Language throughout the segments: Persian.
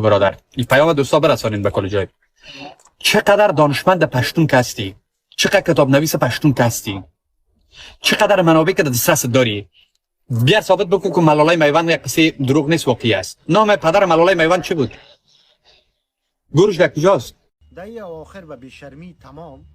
برادر این پیام دوستا برسانین به کل جای. چقدر دانشمند پشتون هستی، چقدر کتاب نویس پشتون هستی، چقدر منابع که در دسترس داری. بیار ثابت بکن که ملالای میوند یک قصه دروغ نیست، واقعی است. نام پدر ملالای میوند چی بود؟ گورش در کجاست؟ دهه آخر و بیشرمی تمام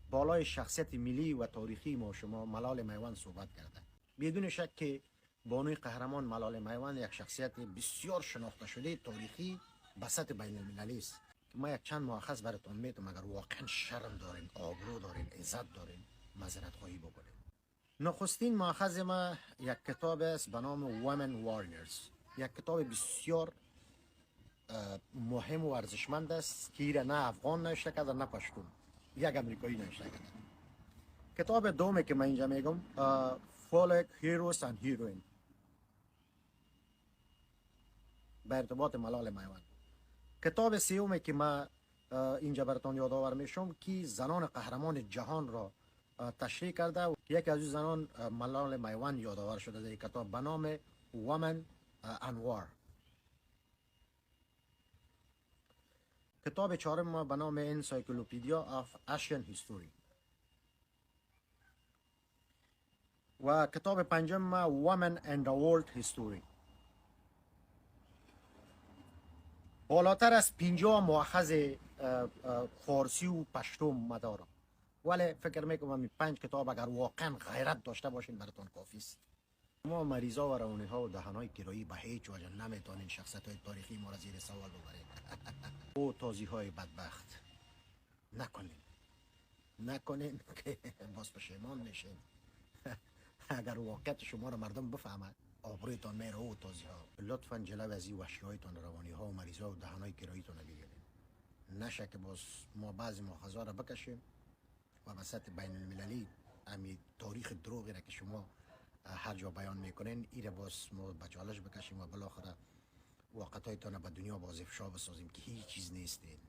بالای شخصیت ملی و تاریخی ما شما ملال میوند صحبت کرده. بدون شک که بانوی قهرمان ملال میوند یک شخصیت بسیار شناخته شده تاریخی به سطح بین المللی است. ما یک چند مؤخذ براتون میتونم اگر واقعا شرم دارین، آبرو دارین، عزت دارین، معذرت خواهی بکنین. نخستین مؤخذ ما یک کتاب است به نام Women Warriors. یک کتاب بسیار مهم و ارزشمند است که ایره نه افغان نوشته کرده نه پشتون، یک امریکایی نوشته کرده. کتاب دومی که من اینجا میگم فولک هیروز اند هیروین به ارتباط ملال میوند. کتاب سومی که من اینجا براتون یادآور میشم که زنان قهرمان جهان را تشریح کرده و یکی از زنان ملال میوند یادآور شده در کتاب به نام Women and War. کتاب چهارم ما به نام انسایکلوپدیا آف آشین هیستوری و کتاب پنجم ما Women and the World History. بالاتر از 50 مؤخذ فارسی و پشتو مدارم، ولی فکر میکنم این 5 کتاب اگر واقعا غیرت داشته باشین براتون کافی است. ما مریضا و روانی ها و دهنای کرایی به هیچ وجه نمیتونین شخصیت های تاریخی ما را زیر سوال ببرید. او توضیح های بدبخت نکنین که باز پشیمان میشین. اگر واقعیت شما را مردم بفهمد آبرویتان میره او توضیح ها. لطفا جلو از این وحشی هایتان روانی ها و مریضا و دهنای کراییتان بگیرین. نشه که باز ما بعضی مؤاخذه را بکشیم و به سطح بین المللی امی تاریخ دروغی را که شما هر جا بیان میکنین ایره باز ما به چالش بکشیم و بالاخره وقتایتان به دنیا باز افشا بسازیم که هیچ چیز نیستین.